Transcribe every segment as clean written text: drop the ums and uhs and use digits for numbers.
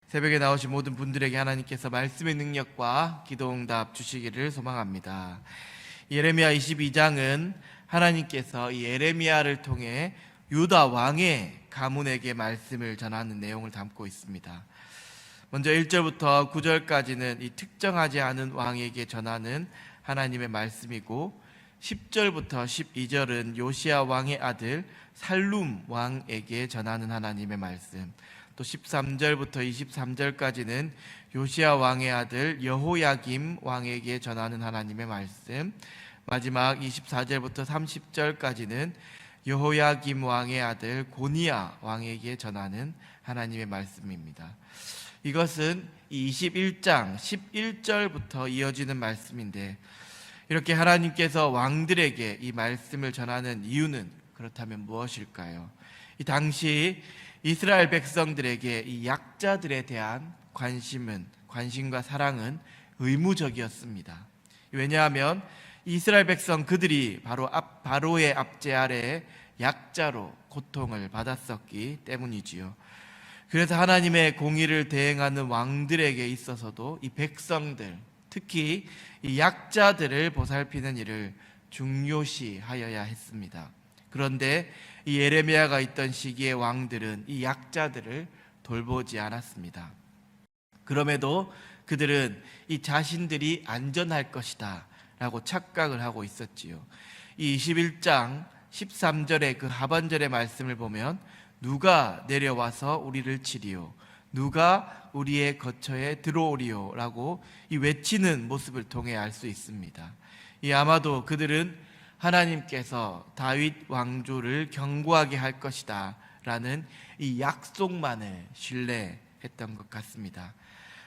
새벽에 나오신 모든 분들에게 하나님께서 말씀의 능력과 기도응답 주시기를 소망합니다. 예레미야 22장은 하나님께서 이 예레미야를 통해 유다 왕의 가문에게 말씀을 전하는 내용을 담고 있습니다. 먼저 1절부터 9절까지는 이 특정하지 않은 왕에게 전하는 하나님의 말씀이고, 10절부터 12절은 요시야 왕의 아들 살룸 왕에게 전하는 하나님의 말씀, 또 13절부터 23절까지는 요시야 왕의 아들 여호야김 왕에게 전하는 하나님의 말씀, 마지막 24절부터 30절까지는 여호야김 왕의 아들 고니야 왕에게 전하는 하나님의 말씀입니다. 이것은 21장 11절부터 이어지는 말씀인데, 이렇게 하나님께서 왕들에게 이 말씀을 전하는 이유는 그렇다면 무엇일까요? 이 당시 이스라엘 백성들에게 이 약자들에 대한 관심과 사랑은 의무적이었습니다. 왜냐하면 이스라엘 백성 그들이 바로의 압제 아래에 약자로 고통을 받았었기 때문이지요. 그래서 하나님의 공의를 대행하는 왕들에게 있어서도 이 백성들, 특히 이 약자들을 보살피는 일을 중요시하여야 했습니다. 그런데 이 예레미야가 있던 시기의 왕들은 이 약자들을 돌보지 않았습니다. 그럼에도 그들은 이 자신들이 안전할 것이다 라고 착각을 하고 있었지요. 이 21장 13절의 그 하반절의 말씀을 보면 누가 내려와서 우리를 치리요, 누가 우리의 거처에 들어오리요 라고 이 외치는 모습을 통해 알 수 있습니다. 이 아마도 그들은 하나님께서 다윗 왕조를 견고하게 할 것이다 라는 이 약속만을 신뢰했던 것 같습니다.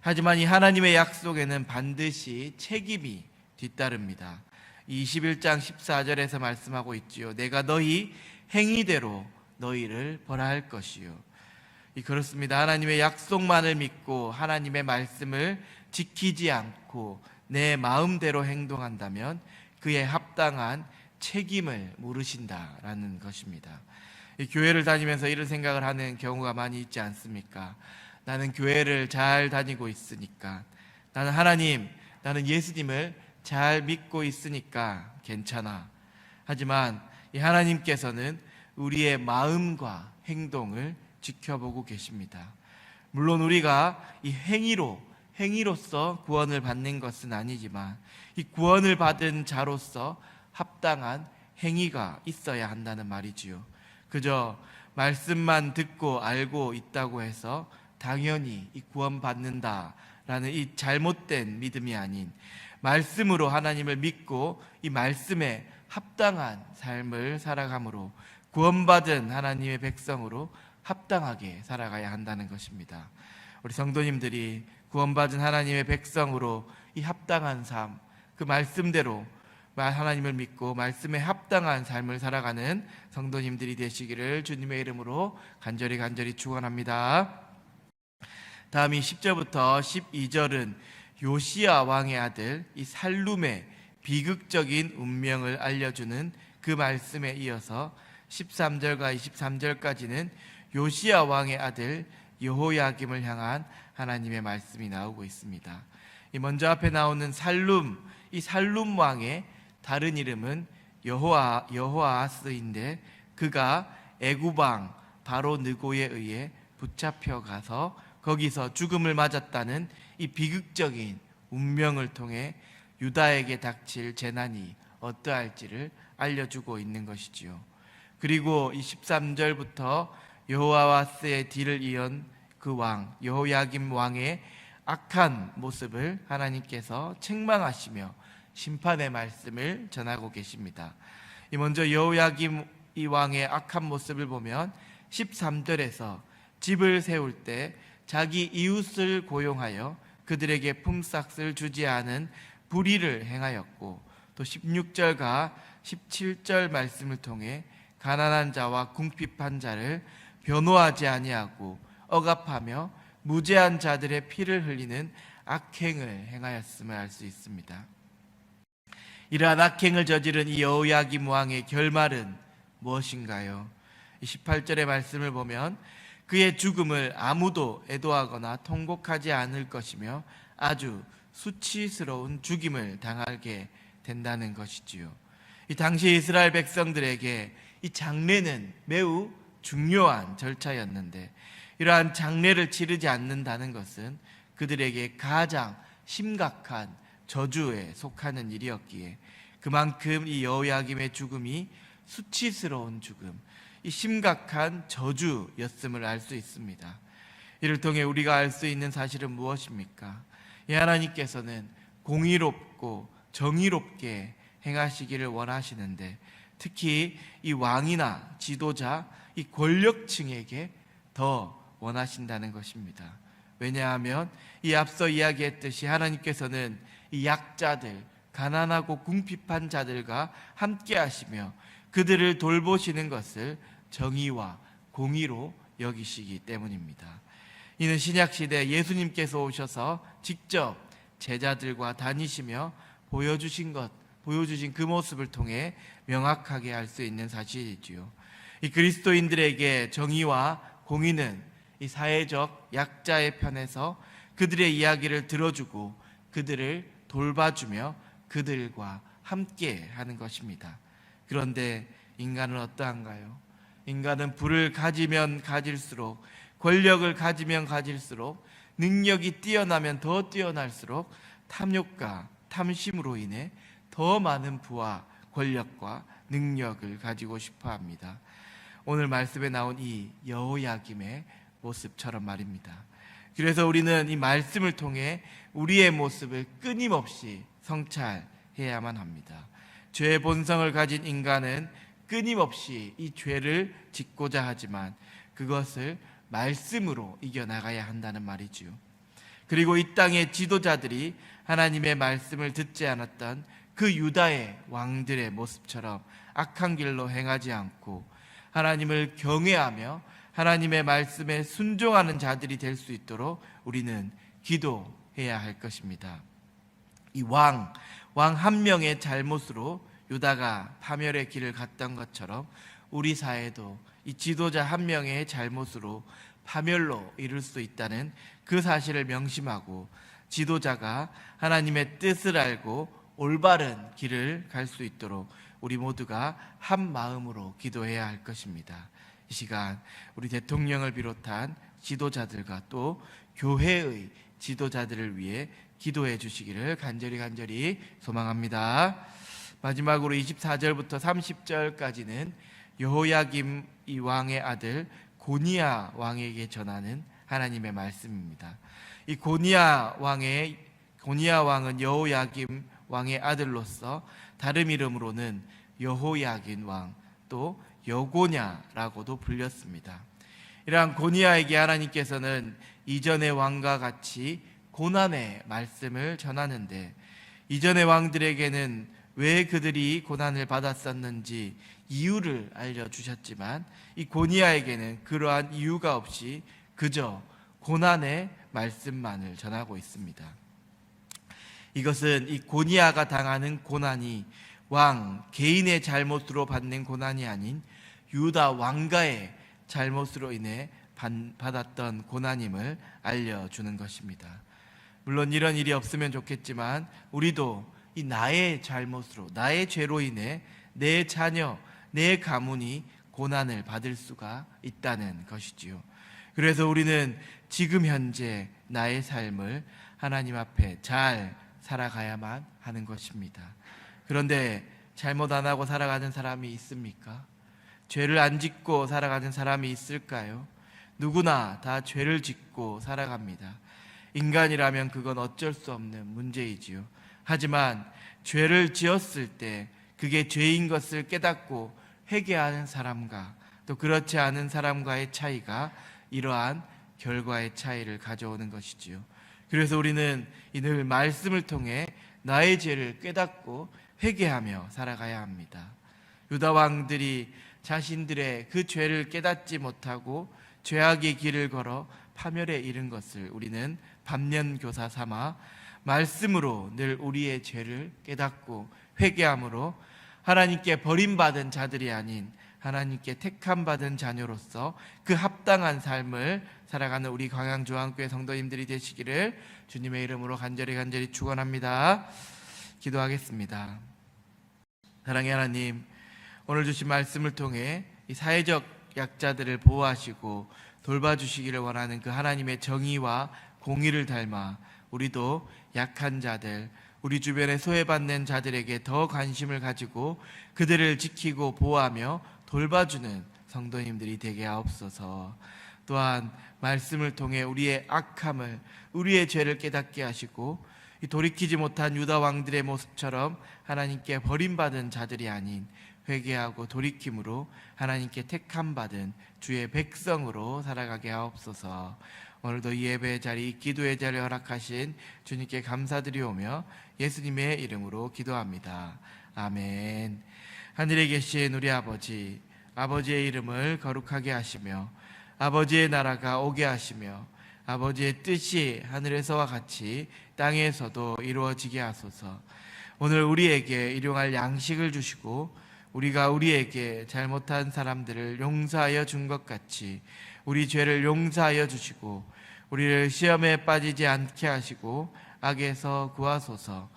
하지만 이 하나님의 약속에는 반드시 책임이 뒤따릅니다. 21장 14절에서 말씀하고 있지요. 내가 너희 행위대로 너희를 벌할 것이요. 그렇습니다. 하나님의 약속만을 믿고 하나님의 말씀을 지키지 않고 내 마음대로 행동한다면 그에 합당한 책임을 물으신다라는 것입니다. 교회를 다니면서 이런 생각을 하는 경우가 많이 있지 않습니까? 나는 교회를 잘 다니고 있으니까, 나는 하나님, 나는 예수님을 잘 믿고 있으니까 괜찮아. 하지만 이 하나님께서는 우리의 마음과 행동을 지켜보고 계십니다. 물론 우리가 이 행위로서 구원을 받는 것은 아니지만, 이 구원을 받은 자로서 합당한 행위가 있어야 한다는 말이지요. 그저 말씀만 듣고 알고 있다고 해서 당연히 이 구원받는다라는 이 잘못된 믿음이 아닌, 말씀으로 하나님을 믿고 이 말씀에 합당한 삶을 살아감으로 구원받은 하나님의 백성으로 합당하게 살아가야 한다는 것입니다. 우리 성도님들이 구원받은 하나님의 백성으로 이 합당한 삶, 그 말씀대로 하나님을 믿고 말씀에 합당한 삶을 살아가는 성도님들이 되시기를 주님의 이름으로 간절히 축원합니다. 다음이 10절부터 12절은 요시야 왕의 아들 이 살룸의 비극적인 운명을 알려주는 그 말씀에 이어서 13절과 23절까지는 요시야 왕의 아들 여호야김을 향한 하나님의 말씀이 나오고 있습니다. 먼저 앞에 나오는 살룸, 이 살룸 왕의 다른 이름은 여호아하스인데, 그가 애굽 왕 바로 느고에 의해 붙잡혀 가서 거기서 죽음을 맞았다는 이 비극적인 운명을 통해 유다에게 닥칠 재난이 어떠할지를 알려주고 있는 것이지요. 그리고 이 13절부터 여호아하스의 뒤를 이은 그 왕 여호야김 왕의 악한 모습을 하나님께서 책망하시며 심판의 말씀을 전하고 계십니다. 먼저 여호야김 이 왕의 악한 모습을 보면 13절에서 집을 세울 때 자기 이웃을 고용하여 그들에게 품삯을 주지 않은 불의를 행하였고, 또 16절과 17절 말씀을 통해 가난한 자와 궁핍한 자를 변호하지 아니하고 억압하며 무죄한 자들의 피를 흘리는 악행을 행하였음을 알 수 있습니다. 이러한 악행을 저지른 이 여호야김 왕의 결말은 무엇인가요? 18절의 말씀을 보면 그의 죽음을 아무도 애도하거나 통곡하지 않을 것이며 아주 수치스러운 죽임을 당하게 된다는 것이지요. 이 당시 이스라엘 백성들에게 이 장례는 매우 중요한 절차였는데, 이러한 장례를 치르지 않는다는 것은 그들에게 가장 심각한 저주에 속하는 일이었기에 그만큼 이 여호야김의 죽음이 수치스러운 죽음, 이 심각한 저주였음을 알 수 있습니다. 이를 통해 우리가 알 수 있는 사실은 무엇입니까? 이 하나님께서는 공의롭고 정의롭게 행하시기를 원하시는데, 특히 이 왕이나 지도자, 이 권력층에게 더 원하신다는 것입니다. 왜냐하면 이 앞서 이야기했듯이 하나님께서는 이 약자들, 가난하고 궁핍한 자들과 함께 하시며 그들을 돌보시는 것을 정의와 공의로 여기시기 때문입니다. 이는 신약시대 예수님께서 오셔서 직접 제자들과 다니시며 보여주신 그 모습을 통해 명확하게 알 수 있는 사실이지요. 이 그리스도인들에게 정의와 공의는 이 사회적 약자의 편에서 그들의 이야기를 들어주고 그들을 돌봐주며 그들과 함께 하는 것입니다. 그런데 인간은 어떠한가요? 인간은 부를 가지면 가질수록, 권력을 가지면 가질수록, 능력이 뛰어나면 더 뛰어날수록 탐욕과 탐심으로 인해 더 많은 부와 권력과 능력을 가지고 싶어 합니다. 오늘 말씀에 나온 이 여호야김의 모습처럼 말입니다. 그래서 우리는 이 말씀을 통해 우리의 모습을 끊임없이 성찰해야만 합니다. 죄의 본성을 가진 인간은 끊임없이 이 죄를 짓고자 하지만 그것을 말씀으로 이겨나가야 한다는 말이지요. 그리고 이 땅의 지도자들이 하나님의 말씀을 듣지 않았던 그 유다의 왕들의 모습처럼 악한 길로 행하지 않고 하나님을 경외하며 하나님의 말씀에 순종하는 자들이 될 수 있도록 우리는 기도해야 할 것입니다. 이 왕 한 명의 잘못으로 유다가 파멸의 길을 갔던 것처럼 우리 사회도 이 지도자 한 명의 잘못으로 파멸로 이룰 수 있다는 그 사실을 명심하고 지도자가 하나님의 뜻을 알고 올바른 길을 갈 수 있도록 우리 모두가 한 마음으로 기도해야 할 것입니다. 이 시간 우리 대통령을 비롯한 지도자들과 또 교회의 지도자들을 위해 기도해 주시기를 간절히 소망합니다. 마지막으로 24절부터 30절까지는 여호야김 이 왕의 아들 고니야 왕에게 전하는 하나님의 말씀입니다. 이 고니야 왕은 여호야김 왕의 아들로서 다른 이름으로는 여호야긴 왕, 또 여고냐라고도 불렸습니다. 이러한 고니야에게 하나님께서는 이전의 왕과 같이 고난의 말씀을 전하는데, 이전의 왕들에게는 왜 그들이 고난을 받았었는지 이유를 알려주셨지만 이 고니야에게는 그러한 이유가 없이 그저 고난의 말씀만을 전하고 있습니다. 이것은 이 고니야가 당하는 고난이 왕 개인의 잘못으로 받는 고난이 아닌 유다 왕가의 잘못으로 인해 받았던 고난임을 알려주는 것입니다. 물론 이런 일이 없으면 좋겠지만 우리도 이 나의 잘못으로, 나의 죄로 인해 내 자녀, 내 가문이 고난을 받을 수가 있다는 것이지요. 그래서 우리는 지금 현재 나의 삶을 하나님 앞에 잘 살아가야만 하는 것입니다. 그런데 잘못 안 하고 살아가는 사람이 있습니까? 죄를 안 짓고 살아가는 사람이 있을까요? 누구나 다 죄를 짓고 살아갑니다. 인간이라면 그건 어쩔 수 없는 문제이지요. 하지만 죄를 지었을 때 그게 죄인 것을 깨닫고 회개하는 사람과 또 그렇지 않은 사람과의 차이가 이러한 결과의 차이를 가져오는 것이지요. 그래서 우리는 늘 말씀을 통해 나의 죄를 깨닫고 회개하며 살아가야 합니다. 유다 왕들이 자신들의 그 죄를 깨닫지 못하고 죄악의 길을 걸어 파멸에 이른 것을 우리는 반면교사 삼아 말씀으로 늘 우리의 죄를 깨닫고 회개함으로 하나님께 버림받은 자들이 아닌 하나님께 택함 받은 자녀로서 그 합당한 삶을 살아가는 우리 광양조항교회 성도님들이 되시기를 주님의 이름으로 간절히 축원합니다. 기도하겠습니다. 사랑의 하나님, 오늘 주신 말씀을 통해 이 사회적 약자들을 보호하시고 돌봐주시기를 원하는 그 하나님의 정의와 공의를 닮아 우리도 약한 자들, 우리 주변에 소외받는 자들에게 더 관심을 가지고 그들을 지키고 보호하며 돌봐주는 성도님들이 되게 하옵소서. 또한 말씀을 통해 우리의 악함을, 우리의 죄를 깨닫게 하시고 이 돌이키지 못한 유다 왕들의 모습처럼 하나님께 버림받은 자들이 아닌 회개하고 돌이킴으로 하나님께 택함 받은 주의 백성으로 살아가게 하옵소서. 오늘도 이 예배의 자리, 기도의 자리를 허락하신 주님께 감사드리오며 예수님의 이름으로 기도합니다. 아멘. 하늘에 계신 우리 아버지, 아버지의 이름을 거룩하게 하시며 아버지의 나라가 오게 하시며 아버지의 뜻이 하늘에서와 같이 땅에서도 이루어지게 하소서. 오늘 우리에게 일용할 양식을 주시고 우리가 우리에게 잘못한 사람들을 용서하여 준 것 같이 우리 죄를 용서하여 주시고 우리를 시험에 빠지지 않게 하시고 악에서 구하소서.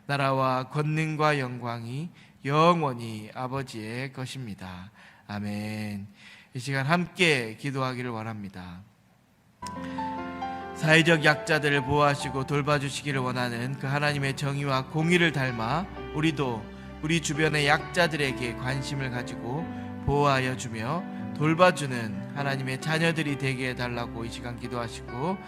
나라와 권능과 영광이 영원히 아버지의 것입니다. 아멘. 이 시간 함께 기도하기를 원합니다. 사회적 약자들을 보호하시고 돌봐주시기를 원하는 그 하나님의 정의와 공의를 닮아 우리도 우리 주변의 약자들에게 관심을 가지고 보호하여 주며 돌봐주는 하나님의 자녀들이 되게 해달라고 이 시간 기도하시고,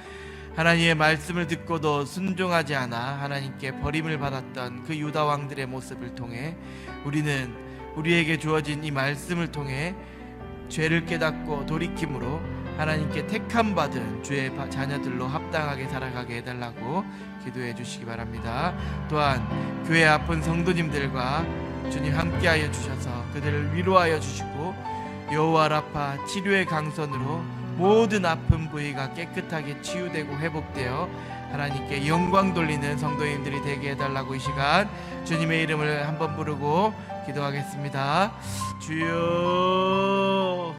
하나님의 말씀을 듣고도 순종하지 않아 하나님께 버림을 받았던 그 유다 왕들의 모습을 통해 우리는 우리에게 주어진 이 말씀을 통해 죄를 깨닫고 돌이킴으로 하나님께 택함 받은 주의 자녀들로 합당하게 살아가게 해달라고 기도해 주시기 바랍니다. 또한 교회 아픈 성도님들과 주님 함께하여 주셔서 그들을 위로하여 주시고 여호와 라파 치료의 강선으로 모든 아픈 부위가 깨끗하게 치유되고 회복되어 하나님께 영광 돌리는 성도님들이 되게 해달라고 이 시간 주님의 이름을 한번 부르고 기도하겠습니다. 주여.